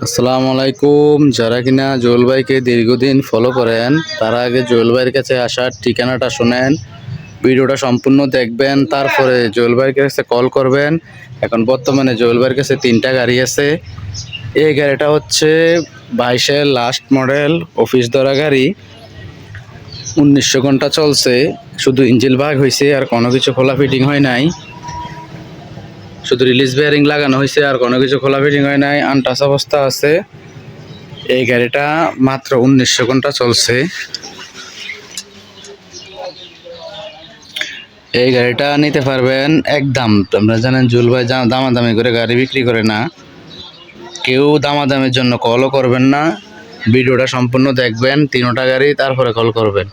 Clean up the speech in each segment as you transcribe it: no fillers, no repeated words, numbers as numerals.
আসসালামু আলাইকুম। যারা কিনা জুয়েল ভাইকে দীর্ঘদিন ফলো করেন তারা আগে জুয়েল ভাইয়ের কাছে আসার ঠিকানাটা শুনেন, ভিডিওটা সম্পূর্ণ দেখবেন, তারপরে জুয়েল ভাইয়ের কাছে কল করবেন। এখন বর্তমানে জুয়েল ভাইয়ের কাছে 3টা গাড়ি আছে। এই গাড়িটা হচ্ছে 22-এর লাস্ট মডেল অফিস ধরা গাড়ি। 1900 ঘন্টা চলছে, শুধু ইঞ্জিন ভাগ হয়েছে আর কোনো কিছু খোলা ফিটিং হয় নাই। শুধু রিলিজ বেয়ারিং লাগানো হয়েছে আর কোনো কিছু খোলা ফিটিং হয় নাই, আনটাচ অবস্থা আছে। এই গাড়িটা মাত্র 1900 ঘন্টা চলছে। এই গাড়িটা নিতে পারবেন একদম। আপনারা জানেন জুয়েল ভাই দামাদামি করে গাড়ি বিক্রি করে না, কেউ দামাদামির জন্য কলও করবেন না। ভিডিওটা সম্পূর্ণ দেখবেন, 3টা গাড়ি, তারপরে কল করবেন।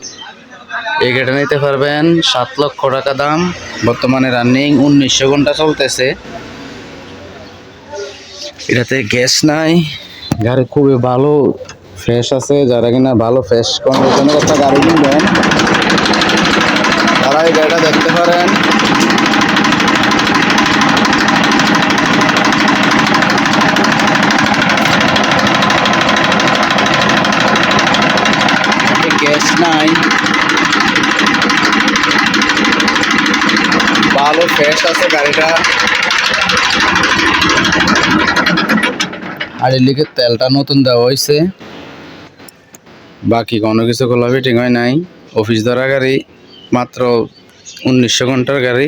এই গাড়িটা নিতে পারবেন 7 লক্ষ টাকা দাম। বর্তমানে রানিং 1900 ঘন্টা চলতেছে। এটাতে গ্যাস নাই, গাড়ি খুবই ভালো ফ্রেশ আছে। যারা কিনা ভালো ফ্রেশ কন্ডিশনের একটা গাড়ি কিনবেন তারা এই গাড়িটা দেখতে পারেন। গ্যাস নাই, ভালো ফ্রেশ আছে গাড়িটা। আর এর লিখে তেলটা নতুন দেওয়া হয়েছে, বাকি কোনো কিছু খোলা ফিটিং হয় নাই। অফিস ধরা গাড়ি, মাত্র 1900 ঘন্টার গাড়ি,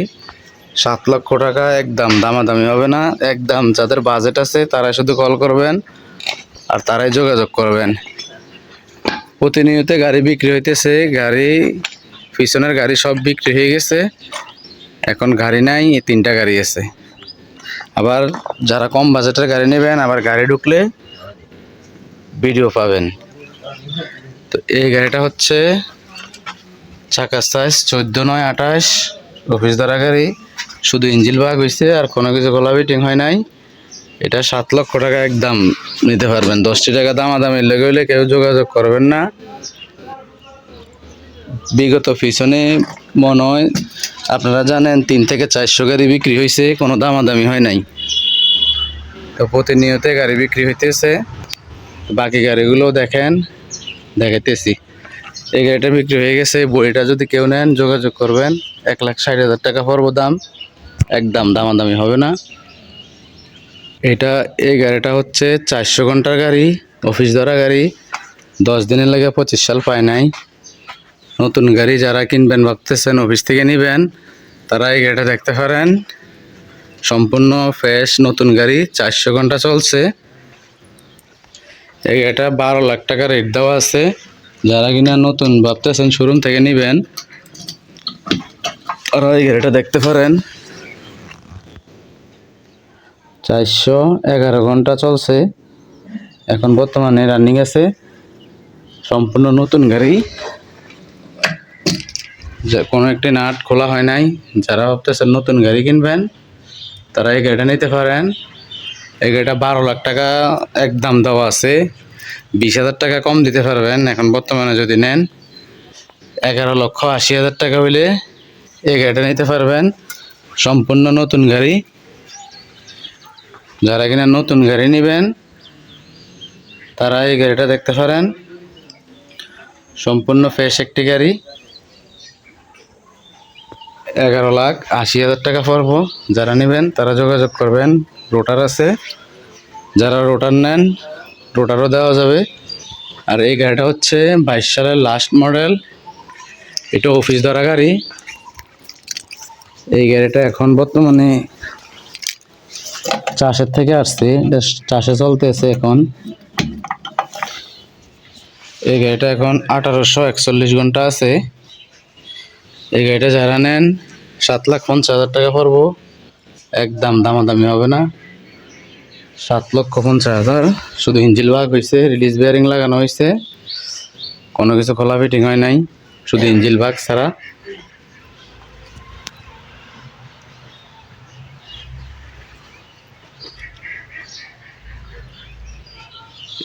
7 লক্ষ টাকা একদম। দামাদামি হবে না একদম। যাদের বাজেট আছে তারাই শুধু কল করবেন আর তারাই যোগাযোগ করবেন। প্রতিনিয়ত গাড়ি বিক্রি হইতেছে, গাড়ি পিছনের গাড়ি সব বিক্রি হয়ে গেছে, এখন গাড়ি নাই। 3টা গাড়ি আছে। আবার যারা কম বাজেটের গাড়ি নেবেন, আবার গাড়ি ঢুকলে ভিডিও পাবেন। তো এই গাড়িটা হচ্ছে চাকার সাইজ 14-9-28, অফিস ধরা গাড়ি, শুধু ইঞ্জিন ভাগ হয়েছে আর কোনো কিছু খোলা ফিটিং হয় নাই। এটা 7 লক্ষ টাকা একদম নিতে পারবেন। 10টি টাকা দামাদামি লেগে হইলে কেউ যোগাযোগ করবেন না। বিগত পিছনে মনে হয় আপনারা জানেন 3 থেকে 400 গাড়ি বিক্রি হয়েছে, কোনো দামাদামি হয় নাই। তো প্রতিনিয়ত গাড়ি বিক্রি হইতেছে। বাকি গাড়িগুলো দেখেন, দেখাইতেছি। এই গাড়িটা বিক্রি হয়ে গেছে। বইটা যদি কেউ নেন যোগাযোগ করবেন। 1,60,000 টাকা পড়ব দাম, একদম দামাদামি হবে না। এই গাড়িটা হচ্ছে 400 ঘন্টার গাড়ি, অফিস ধরা গাড়ি, 10 দিনের লাগে 25 সাল পায় নাই। নতুন গাড়ি যারা কিনবেন ভাবতেছেন, অফিস থেকে নেবেন, তারা এই গাড়িটা দেখতে পারেন। সম্পূর্ণ ফ্রেশ নতুন গাড়ি, 400 ঘন্টা চলছে। এই গাড়িটা 12 লাখ টাকা রেট দেওয়া আছে। যারা কিনা নতুন ভাবতেছেন শোরুম থেকে নেবেন, তারা এই গাড়িটা দেখতে পারেন। 411 ঘন্টা চলছে, এখন বর্তমানে রানিং আছে। সম্পূর্ণ নতুন গাড়ি, কোনো একটি নাট খোলা হয় নাই। যারা ভাবতেছেন নতুন গাড়ি কিনবেন, তারা এই গাড়িটা নিতে পারেন। এই গাড়িটা 12 লাখ টাকা একদম দেওয়া আছে। 20,000 টাকা কম দিতে পারবেন এখন বর্তমানে যদি নেন। 11,80,000 টাকা হইলে এই গাড়িটা নিতে পারবেন। সম্পূর্ণ নতুন গাড়ি। যারা কিনা নতুন গাড়ি নেবেন, তারা এই গাড়িটা দেখতে পারেন। সম্পূর্ণ ফ্রেশ একটি গাড়ি, 11,80,000 টাকা পড়ব। যারা নেবেন তারা যোগাযোগ করবেন। রোটার আছে, যারা রোটার নেন রোটারও দেওয়া যাবে। আর এই গাড়িটা হচ্ছে 22 সালের লাস্ট মডেল, এটা অফিস ধরা গাড়ি। এই গাড়িটা এখন বর্তমানে চাষের থেকে আসছে, চাষে চলতেছে এখন। এই গাড়িটা এখন 1841 ঘন্টা আছে। এই গাড়িটা যারা নেন 7,50,000 টাকা পড়বো, একদম দামাদামি হবে না। 7,50,000। শুধু ইঞ্জিন ভাগ হয়েছে, রিলিজ বেয়ারিং লাগানো হয়েছে, কোনো কিছু খোলা ফিটিং হয় নাই, শুধু ইঞ্জিন ভাগ ছাড়া।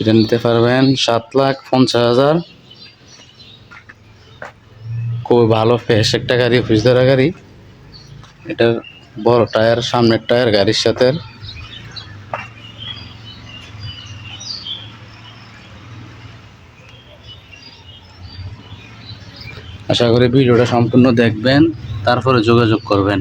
এটা নিতে পারবেন 7,50,000। খুবই ভালো ফ্রেশ একটা গাড়ি, অফিস ধরা গাড়ি। এটার বড় টায়ার, সামনের টায়ার গাড়ির সাথে। আশা করি ভিডিওটা সম্পূর্ণ দেখবেন, তারপরে যোগাযোগ করবেন।